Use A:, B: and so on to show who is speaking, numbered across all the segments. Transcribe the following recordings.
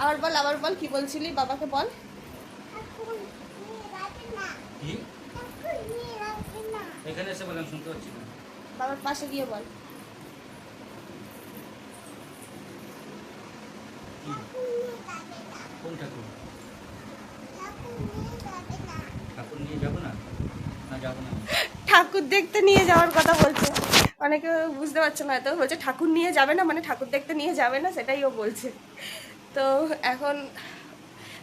A: আবার বল কি বলছিলি বাবাকে বল।
B: এখানে এসে বললাম শুনতে পাচ্ছি না।
A: বাবার পাশে গিয়ে বল।
B: কোন ঠাকুর? ঠাকুর নিয়ে যাবো না? না যাবো না।
A: ঠাকুর দেখতে নিয়ে যাওয়ার কথা বলছে। অনেকে বুঝতে পারছে না, হয়তো বলছে ঠাকুর নিয়ে যাবে না মানে ঠাকুর দেখতে নিয়ে যাবে না, সেটাই ও বলছে। তো এখন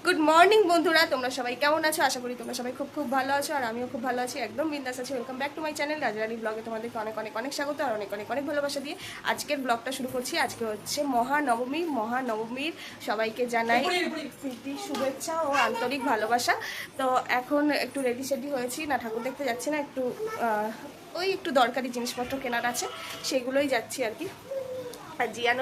A: গুড মর্নিং বন্ধুরা, তোমরা সবাই কেমন আছো? আশা করি তোমরা সবাই খুব খুব ভালো আছো, আর আমিও খুব ভালো আছি, একদম বিন্দাস আছি। Welcome back to my channel Rajrani ব্লগে তোমাদেরকে অনেক অনেক অনেক স্বাগত আর অনেক অনেক অনেক ভালোবাসা দিয়ে আজকের ব্লগটা শুরু করছি। আজকে হচ্ছে মহানবমীর সবাইকে জানাই প্রীতি শুভেচ্ছা ও আন্তরিক ভালোবাসা। তো এখন একটু রেডি সেডি হয়েছি, না ঠাকুর দেখতে যাচ্ছি না, একটু ওই একটু দরকারি জিনিসপত্র কেনার আছে, সেগুলোই যাচ্ছি আর কি। আর জিয়ান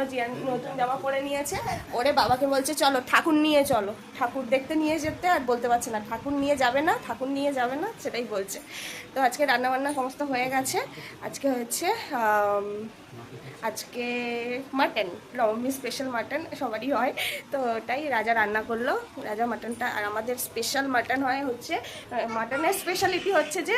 A: নতুন জামা পরে নিয়েছে, ওরে বাবাকে বলছে চলো ঠাকুর নিয়ে চলো, ঠাকুর দেখতে নিয়ে যেতে, আর বলতে পারছে না ঠাকুর নিয়ে যাবে না, ঠাকুর নিয়ে যাবে না, সেটাই বলছে। তো আজকে রান্নাবান্না সমস্ত হয়ে গেছে। আজকে হচ্ছে আজকে মাটন, নবমী স্পেশাল মাটন সবারই হয়, তো ওটাই রাজা রান্না করলো, রাজা মাটনটা। আর আমাদের স্পেশাল মাটন হয় হচ্ছে, মাটনের স্পেশালিটি হচ্ছে যে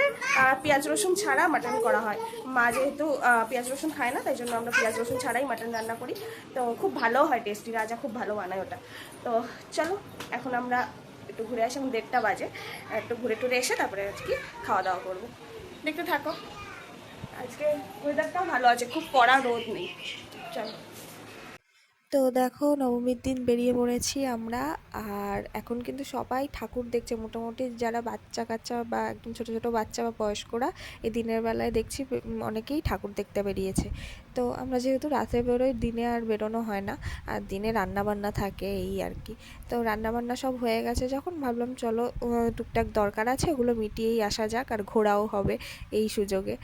A: পেঁয়াজ রসুন ছাড়া মাটন করা হয়। মা যেহেতু পেঁয়াজ রসুন খায় না, তাই জন্য আমরা পেঁয়াজ রসুন ছাড়াই মাটন রান্না করি, তো খুব ভালো হয়, টেস্টি, রাজা খুব ভালো বানায় ওটা। তো চলো এখন আমরা একটু ঘুরে আসি, এখন 1:30 বাজে, একটু ঘুরে টুরে এসে তারপরে আজকে খাওয়া দাওয়া করবো। দেখতে থাকো। আজকে ওয়েদারটাও ভালো আছে, খুব কড়া রোদ নেই। চলো।
C: তো দেখো নবমীর দিন বেরিয়ে পড়েছি আমরা। আর এখন কিন্তু সবাই ঠাকুর দেখছে, মোটামুটি যারা বাচ্চা কাচ্চা বা একদম ছোট ছোট বাচ্চা বা বয়স্করা এই দিনের বেলায় দেখছি অনেকেই ঠাকুর দেখতে বেরিয়েছে। তো আমরা যেহেতু রাতে বেরোই, দিনে আর বেরোনো হয় না, আর দিনে রান্নাবান্না থাকে এই আর কি। তো রান্নাবান্না সব হয়ে গেছে যখন, ভাবলাম চলো টুকটাক দরকার আছে ওগুলো মিটিয়েই আসা যাক, আর ঘোরাও হবে এই সুযোগে।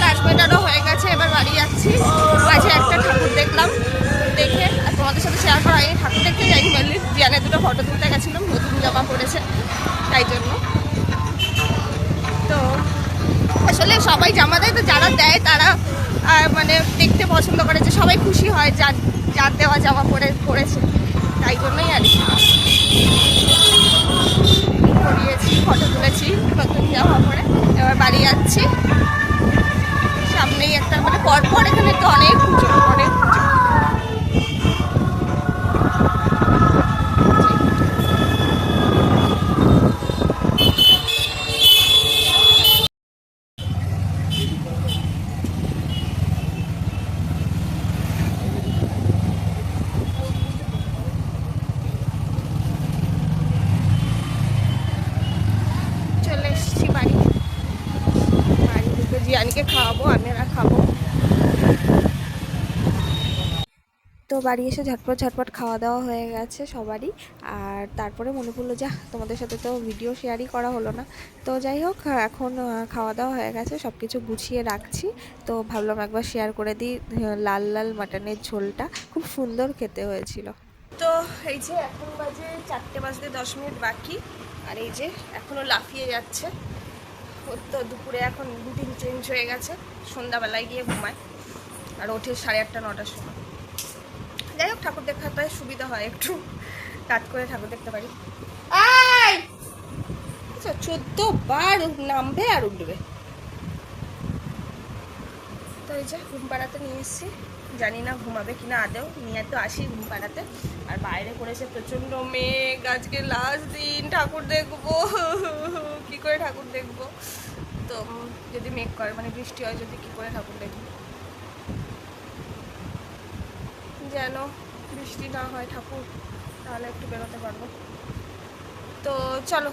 A: কাশ্মীরটারও হয়ে গেছে, এবার বাড়ি যাচ্ছি। মাঝে একটা ঠাকুর দেখলাম, দেখে আর তোমাদের সাথে শেয়ার করা হয়নি, ঠাকুর দেখতে যাইনি, মেনলি জিয়ানের দুটো ফটো তুলতে গেছিলাম, নতুন জামা পড়েছে তাই জন্য। তো আসলে সবাই জামা দেয়, তো যারা দেয় তারা মানে দেখতে পছন্দ করে, যে সবাই খুশি হয় যার যার দেওয়া জামা পড়েছে, তাই জন্যই আর কি পরিয়েছি, ফটো তুলেছি নতুন জামা পরে। এবার বাড়ি যাচ্ছি, সামনেই একটা মানে পরপর এখানে তো অনেক পুজো, অনেক পুজো। চলে এসেছি বাড়ি, বাড়ি থেকে জিয়ানিকে খাওয়াবো, আমিরা খাবো।
C: তো বাড়ি এসে ঝটপট ঝটপট খাওয়া দাওয়া হয়ে গেছে সবারই। আর তারপরে মনে পড়লো যা তোমাদের সাথে তো ভিডিও শেয়ারই করা হলো না। তো যাই হোক, এখন খাওয়া দাওয়া হয়ে গেছে, সব কিছু গুছিয়ে রাখছি। তো ভাবলাম একবার শেয়ার করে দিই লাল লাল মাটনের ঝোলটা, খুব সুন্দর খেতে হয়েছিল।
A: তো এই যে এখন বাজে 4:10 বাকি, আর এই যে এখনও লাফিয়ে যাচ্ছে। ওর তো দুপুরে এখন রুটিন চেঞ্জ হয়ে গেছে, সন্ধ্যাবেলায় গিয়ে ঘুমায় আর ওঠে 8:30-9টার সময়। যাই হোক, ঠাকুর দেখাতে সুবিধা হয়, একটু রাত করে ঠাকুর দেখতে পারি। আচ্ছা, 14 বার নামবে আর উঠবে। তো এই যে ঘুম পাড়াতে নিয়ে এসেছি, জানি না ঘুমাবে কিনা, আদেও নিয়ে তো আসি ঘুম পাড়াতে। আর বাইরে করেছে প্রচণ্ড মেঘ, আজকে লাস্ট দিন ঠাকুর দেখবো, কি করে ঠাকুর দেখবো? তো যদি মেঘ করে মানে বৃষ্টি হয় যদি, কি করে ঠাকুর দেখবো? যেন বৃষ্টি না হয় ঠাকুর, তাহলে একটু বেরোতে পারবো। তো চলো।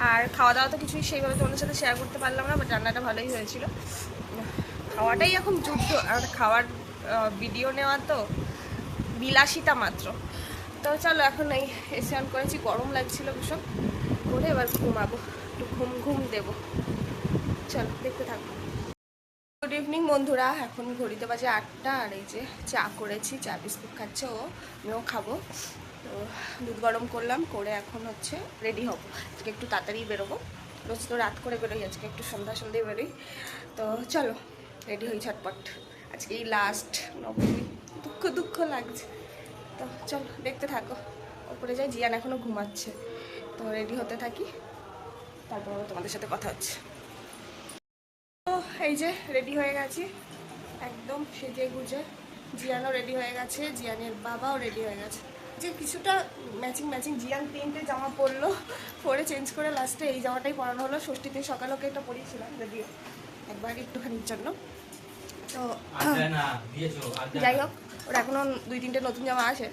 A: আর খাওয়া দাওয়া তো কিছুই সেইভাবে তোমাদের সাথে শেয়ার করতে পারলাম না, বাট রান্নাটা ভালোই হয়েছিল। খাওয়াটাই এখন যুদ্ধ, আর খাওয়ার ভিডিও নেওয়া তো বিলাসিতা মাত্র। তো চলো, এখন এই এসি অন করেছি, গরম লাগছিল ভীষণ, করে এবার ঘুমাবো, একটু ঘুম দেবো। চলো দেখতে থাকবো। গুড ইভিনিং বন্ধুরা, এখন ঘড়িতে বাজে 8টা, আর এই যে চা করেছি, চা বিস্কুট খাচ্ছে ও, আমিও খাবো। তো দুধ গরম করলাম, করে এখন হচ্ছে রেডি হবো। আজকে একটু তাড়াতাড়ি বেরোবো, রোজ তো রাত করে বেরোই, আজকে একটু সন্ধ্যায় বেরোই। তো চলো রেডি হই ঝটপট, আজকে এই লাস্ট নবমী, দুঃখ দুঃখ লাগছে। তো চলো দেখতে থাকো। ওপরে যাই, জিয়ান এখনো ঘুমাচ্ছে, তো রেডি হতে থাকি, তারপর আবার তোমাদের সাথে কথা হচ্ছে। তো এই যে রেডি হয়ে গেছি একদম সেজে গুজে। জিয়ানও রেডি হয়ে গেছে, জিয়ানের বাবাও রেডি হয়ে গেছে। যে কিছুটা ম্যাচিং ম্যাচিং জিয়ান 3টে জামা পরলো, পরে চেঞ্জ করে লাস্টে এই জামাটাই পরানো হলো। ষষ্ঠীতে সকালে ওকে এটা পরিয়েছিলাম যদিও একবার একটুখানির জন্য। তো যাই হোক, ওর এখনও 2-3টে নতুন জামা আসে,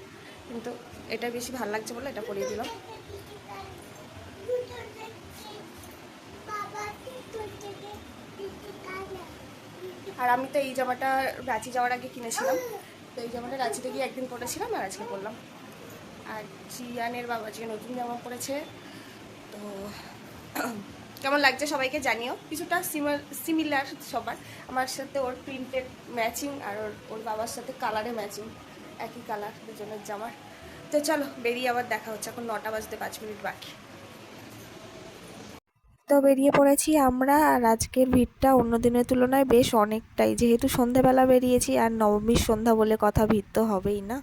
A: কিন্তু এটা বেশি ভালো লাগছে বলে এটা পরিয়ে দিলাম। আর আমি তো এই জামাটা রাঁচি যাওয়ার আগে কিনেছিলাম, তো এই জামাটা রাঁচিতে গিয়ে একদিন পরেছিলাম আর আজকে পরলাম। আর জিয়ানের বাবা যে নতুন জামা পরেছে, তো কেমন লাগছে সবাইকে জানিও। কিছুটা সিমিলার সবার, আমার সাথে ওর প্রিন্টেড ম্যাচিং আর ওর বাবার সাথে কালারে ম্যাচিং, একই কালার দুজনের জামার। তো চলো বেরিয়ে আবার দেখা হচ্ছে, এখন 9টা বাজতে 5 মিনিট বাকি।
C: তো বেরিয়ে পড়েছি আমরা। আর আজকের ভিড়টা অন্য দিনের তুলনায় বেশ অনেকটাই, যেহেতু সন্ধেবেলা বেরিয়েছি আর নবমীর সন্ধ্যা বলে কথা, ভিড় তো হবেই না।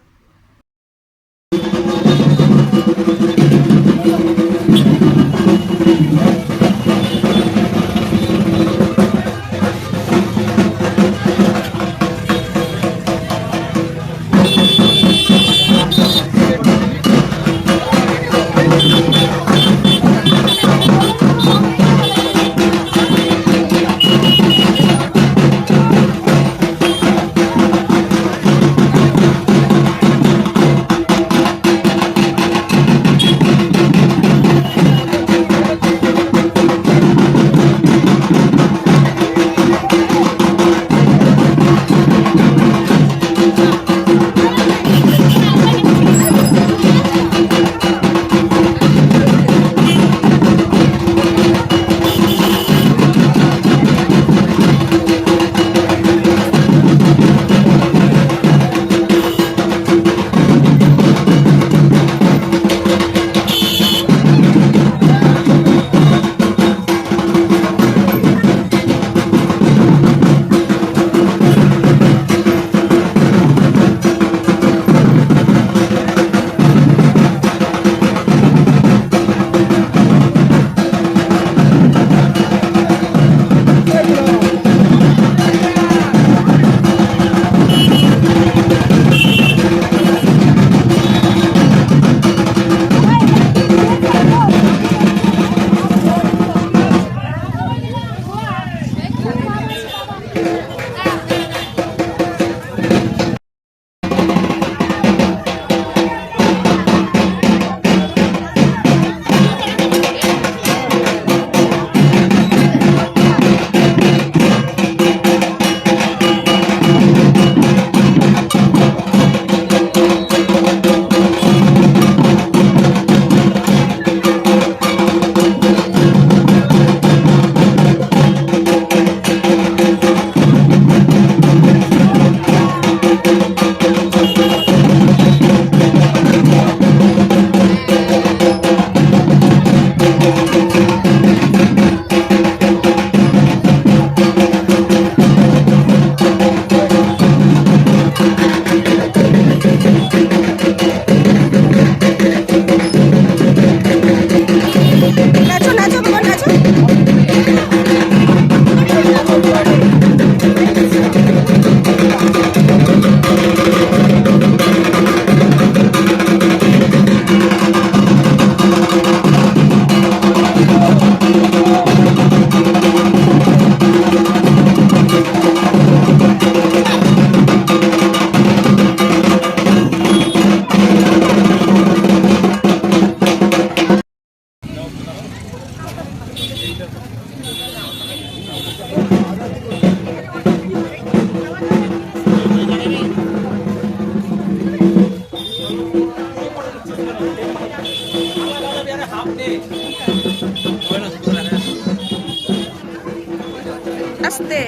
A: আস্তে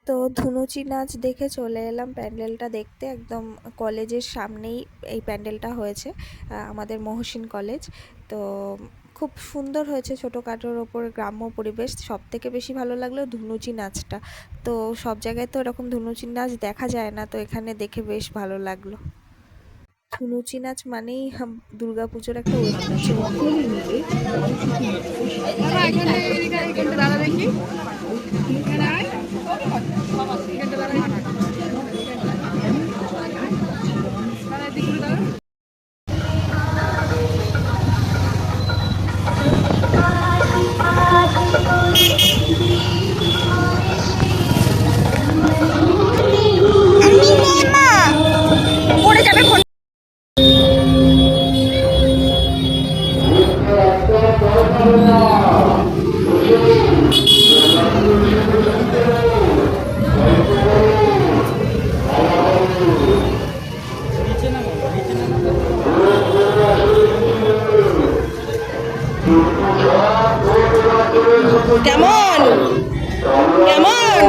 C: তো ধুনু ধুনুচি নাচ দেখে চলে এলাম প্যান্ডেলটা দেখতে। একদম কলেজের সামনেই এই প্যান্ডেলটা হয়েছে, আমাদের মহসিন কলেজ। তো খুব সুন্দর হয়েছে, ছোটোখাটোর ওপর গ্রাম্য পরিবেশ। সবথেকে বেশি ভালো লাগলো ধুনুচি নাচটা। তো সব জায়গায় তো এরকম ধুনুচি নাচ দেখা যায় না, তো এখানে দেখে বেশ ভালো লাগলো। ধুনুচি নাচ মানেই দুর্গাপুজোর একটা ঐতিহ্য।
A: পড়ে যাবে ফোন।
B: নিচে নামো, নিচে নামো।
A: কেমন কেমন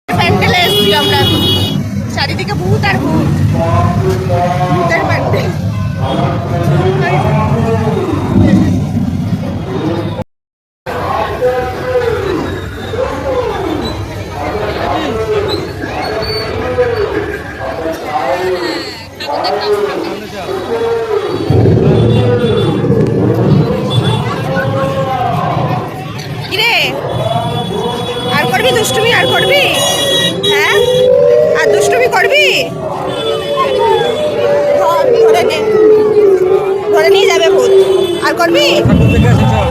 A: প্যান্ডেলে এসছি আমরা এখন। চারিদিকে ভূত আর ভূত, ভূতের প্যান্ডেল।
B: সামনে যাও।
A: কিরে, আর করবি দুষ্টুমি? আর করবি? হ্যাঁ, আর দুষ্টুমি করবি? ধরে নে, ধরে নিয়ে যাবে ভূত। আর করবি?
B: ঠাকুর দেখে আসি, চল।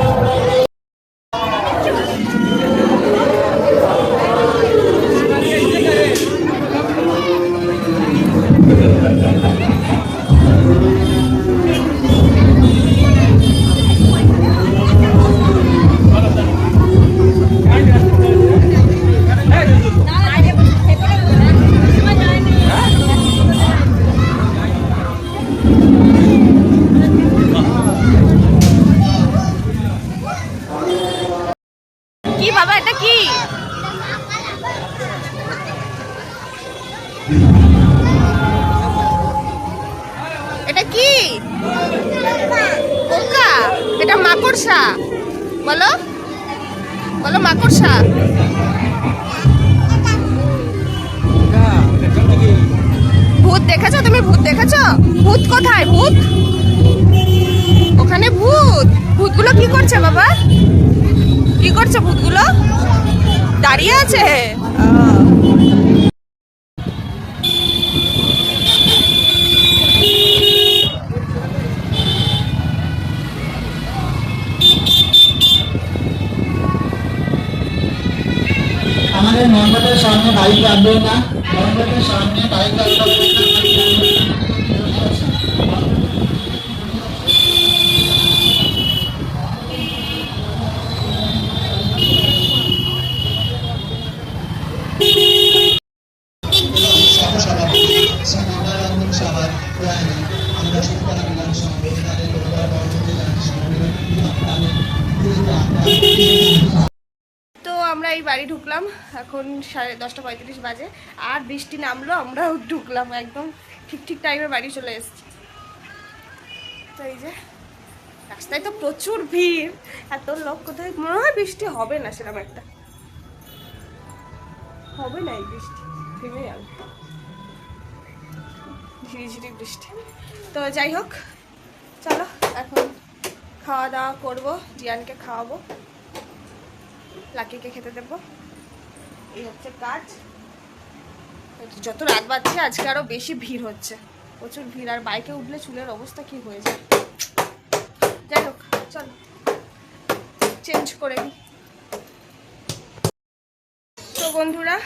A: কি বাবা, এটা কি? এটা কি? পোকা? এটা মাকড়সা। বলো বলো, মাকড়সা। ভূত দেখেছো তুমি? ভূত দেখেছো? ভূত কোথায়? ভূত ওখানে। ভূত, ভূতগুলো কি করছে বাবা? কি করছে ভূতগুলো? দাঁড়িয়ে আছে।
D: আমাদের মণ্ডপের সামনে বাইক রাখবেন না, মণ্ডপের সামনে বাইক রাখবেন না। সহসভাপতি শ্রীমঙ্গলরঞ্জন সভার প্রয়াণে আমরা সুতরাং মিলন সমাবেশ তাদের পরিবার বর্গকে
A: তো আমরা এই বাড়ি ঢুকলাম, এখন 10:35 বাজে। আর বৃষ্টি নামলো, আমরাও ঢুকলাম একদম ঠিক ঠিক টাইমে বাড়ি চলে এসেছি। তো এই যে রাস্তায় তো প্রচুর ভিড়, এত লোক। কোথায় মনে হয় বৃষ্টি হবে না, সেরকম একটা হবে না এই বৃষ্টি, থেমে যাবে ঝিরিঝিরি বৃষ্টি। তো যাই হোক, চলো এখন খাওয়া দাওয়া করবো, জিয়ানকে খাওয়াবো, লাকিকে খেতে দেবো। এই হচ্ছে কাজ। যত রাত বাড়ছে আজকে আরো বেশি ভিড় হচ্ছে, প্রচুর ভিড়। আর বাইকে উঠলে চুলের অবস্থা কি হয়ে যায়। যাই হোক, চলো চেঞ্জ করে নিই। তো বন্ধুরা,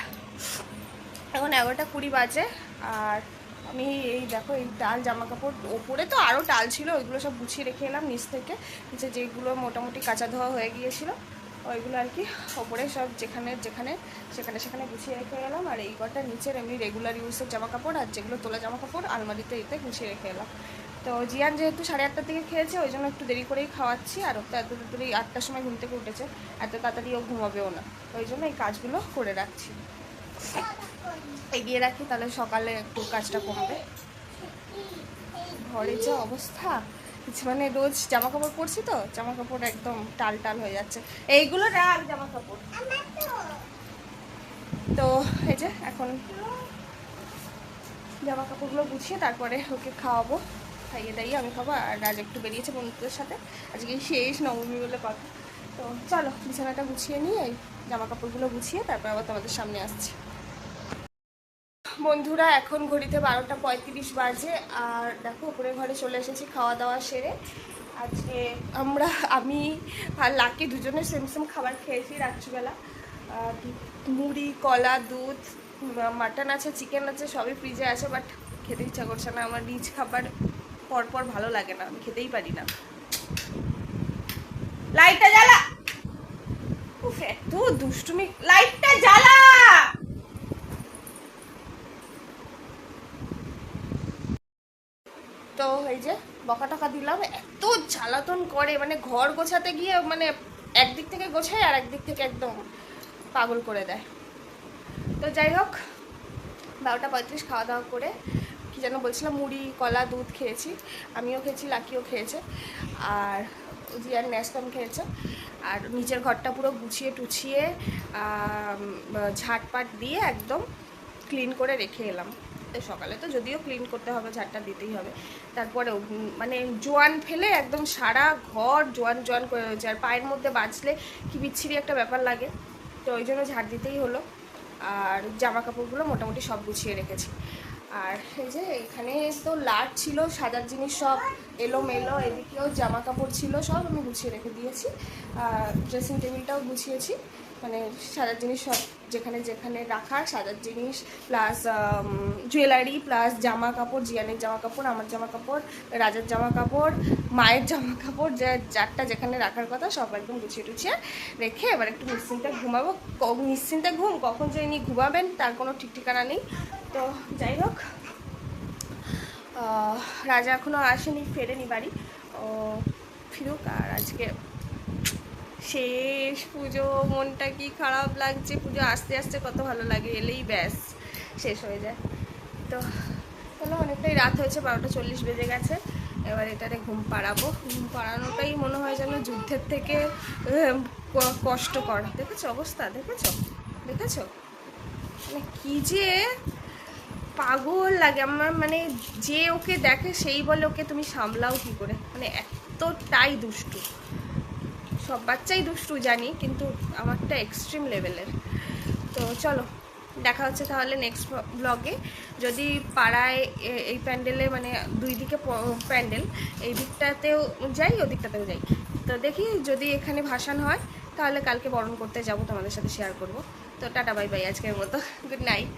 A: এখন 11:20 বাজে। আর আমি এই দেখো, এই টাল জামা কাপড় ওপরে তো আরও টাল ছিল, ওইগুলো সব গুছিয়ে রেখে এলাম নিচ থেকে। নিচে যেগুলো মোটামুটি কাঁচা ধোয়া হয়ে গিয়েছিল ওইগুলো আর কি ওপরে সব যেখানে যেখানে সেখানে সেখানে গুছিয়ে রেখে গেলাম। আর এই কটা নিচের এমনি রেগুলার ইউজের জামা কাপড়, আর যেগুলো তোলা জামা কাপড় আলমারিতে এতে গুছিয়ে রেখে এলাম। তো জিয়ান যেহেতু 8:30টার দিকে খেয়েছে ওই জন্য একটু দেরি করেই খাওয়াচ্ছি, আর ওটা এত তাড়াতাড়ি 8টার সময় ঘুম থেকে উঠেছে, এত তাড়াতাড়ি ও ঘুমাবেও না, ওই জন্য এই কাজগুলো করে রাখছি, এগিয়ে রাখি, তাহলে সকালে একটু কাজটা কমবে। ঘরে যে অবস্থা, মানে রোজ জামা কাপড় পরছি তো, জামা কাপড় একদম টাল টাল হয়ে যাচ্ছে, এইগুলো রাখ জামা কাপড়। তো এই যে এখন জামা কাপড়গুলো গুছিয়ে তারপরে ওকে খাওয়াবো, খাইয়ে দাইয়ে আমি খাবো। আর রাজ একটু বেরিয়েছে বন্ধুদের সাথে, আজকে শেষ নবমী বলে কথা। তো চলো বিছানাটা গুছিয়ে নিয়ে এই জামা কাপড়গুলো গুছিয়ে তারপর আবার তোমাদের সামনে আসছি। বন্ধুরা এখন ঘড়িতে 12:35 বাজে, আর দেখো উপরে ঘরে চলে এসেছি খাওয়া দাওয়া সেরে। আজকে আমি আর লাকি দুজনে সেম সেম খাবার খেয়েছি রাত্রিবেলা, মুড়ি, কলা, দুধ, মাটন আছে, চিকেন আছে, সবই ফ্রিজে আছে, বাট খেতে ইচ্ছা করছে না। আমার রিচ খাবার পরপর ভালো লাগে না, আমি খেতেই পারি না। লাইটটা জ্বালা, উফ এত দুষ্টুমি, লাইটটা জ্বালা। তো এই যে বকা টকা দিলাম, এত জ্বালাতন করে, মানে ঘর গোছাতে গিয়ে মানে একদিক থেকে গোছায় আর একদিক থেকে একদম পাগল করে দেয়। তো যাই হোক 12:35 খাওয়া দাওয়া করে, কি যেন বলছিলাম, মুড়ি, কলা, দুধ খেয়েছি, আমিও খেয়েছি, লাকিও খেয়েছে, আর জিয়ার ন্যাস্তাম খেয়েছে। আর নিচের ঘরটা পুরো গুছিয়ে টুছিয়ে ঝাঁটপাট দিয়ে একদম ক্লিন করে রেখে এলাম। সকালে তো যদিও ক্লিন করতে হবে, ঝাঁটটা দিতেই হবে, তারপরে মানে জোয়ান ফেলে একদম সারা ঘর জোয়ান জোয়ান করে রয়েছে, আর পায়ের মধ্যে বাজলে কি বিচ্ছিরি একটা ব্যাপার লাগে, তো ওই জন্য ঝাড় দিতেই হলো। আর জামা কাপড়গুলো মোটামুটি সব গুছিয়ে রেখেছি। আর এই যে এখানে তো লাট ছিল, সাজার জিনিস সব এলোমেলো, এদিকেও জামা কাপড় ছিল, সব আমি গুছিয়ে রেখে দিয়েছি। ড্রেসিং টেবিলটাও গুছিয়েছি, মানে সাজার জিনিস সব যেখানে যেখানে রাখার, সাজার জিনিস প্লাস জুয়েলারি প্লাস জামা কাপড়, জিয়ানের জামা কাপড়, আমার জামা কাপড়, রাজার জামা কাপড়, মায়ের জামা কাপড়, যারটা যেখানে রাখার কথা সব একদম গুছিয়ে টুছিয়ে রেখে এবার একটু নিশ্চিন্তে ঘুমাবো। নিশ্চিন্তে ঘুম কখন যে ইনি ঘুমাবেন তার কোনো ঠিক ঠিকানা নেই। তো যাই হোক রাজা এখনও আসেনি, ফেরেনি বাড়ি, ও ফিরুক। আর আজকে শেষ পুজো, মনটা কি খারাপ লাগছে, পুজো আসতে আসতে কত ভালো লাগে, এলেই ব্যাস শেষ হয়ে যায়। তো চলো অনেকটাই রাত হয়েছে, 12:40 বেজে গেছে, এবার এটারে ঘুম পাড়াবো। ঘুম পাড়ানোটাই মনে হয় যেন যুদ্ধের থেকে কষ্টকর। দেখেছো অবস্থা, দেখেছো দেখেছো, মানে কি যে পাগল লাগে আমার, মানে যে ওকে দেখে সেই বলে ওকে তুমি সামলাও কি করে, মানে এতটাই দুষ্টু। সব বাচ্চাই দুষ্টু জানি, কিন্তু আমারটা এক্সট্রিম লেভেলের। তো চলো দেখা হচ্ছে তাহলে নেক্সট ব্লগে। যদি পাড়ায় এই প্যান্ডেলে, মানে দুই দিকে প্যান্ডেল, এই দিকটাতেও যাই ও দিকটাতেও যাই, তো দেখি যদি এখানে ভাসান হয় তাহলে কালকে বরণ করতে যাব, তোমাদের সাথে শেয়ার করব। তো টাটা বাই বাই আজকের মতো, গুড নাইট।